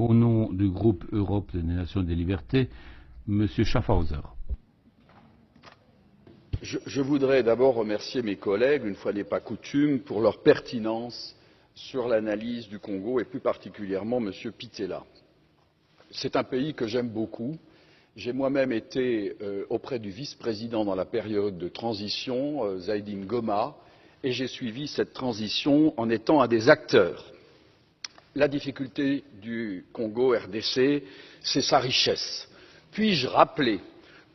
Au nom du groupe Europe des Nations et des Libertés, M. Schaffhauser. Je voudrais d'abord remercier mes collègues, une fois n'est pas coutume, pour leur pertinence sur l'analyse du Congo et plus particulièrement M. Pittella. C'est un pays que j'aime beaucoup. J'ai moi-même été auprès du vice-président dans la période de transition, Zaidi Ngoma, et j'ai suivi cette transition en étant un des acteurs. La difficulté du Congo RDC, c'est sa richesse. Puis-je rappeler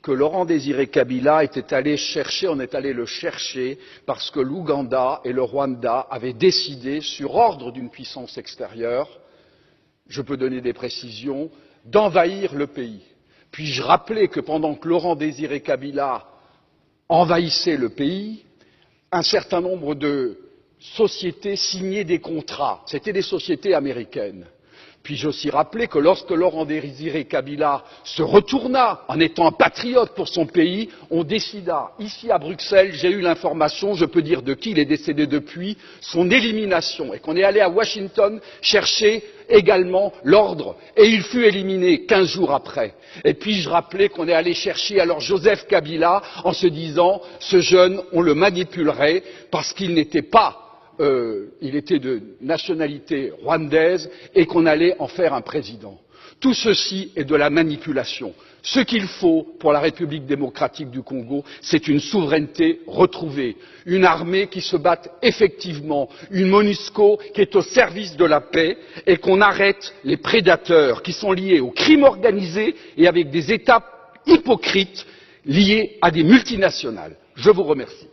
que Laurent-Désiré Kabila était allé chercher, on est allé le chercher parce que l'Ouganda et le Rwanda avaient décidé, sur ordre d'une puissance extérieure, je peux donner des précisions, d'envahir le pays. Puis-je rappeler que pendant que Laurent-Désiré Kabila envahissait le pays, un certain nombre de sociétés signaient des contrats, c'étaient des sociétés américaines. Puis-je aussi rappeler que lorsque Laurent-Désiré Kabila se retourna en étant un patriote pour son pays, on décida, ici à Bruxelles, j'ai eu l'information, je peux dire de qui, il est décédé depuis, son élimination, et qu'on est allé à Washington chercher également l'ordre, et il fut éliminé 15 jours après. Et puis-je rappeler qu'on est allé chercher alors Joseph Kabila en se disant, ce jeune, on le manipulerait parce qu'il n'était pas il était de nationalité rwandaise et qu'on allait en faire un président. Tout ceci est de la manipulation. Ce qu'il faut pour la République démocratique du Congo, c'est une souveraineté retrouvée, une armée qui se batte effectivement, une MONUSCO qui est au service de la paix et qu'on arrête les prédateurs qui sont liés au crime organisé et avec des États hypocrites liés à des multinationales. Je vous remercie.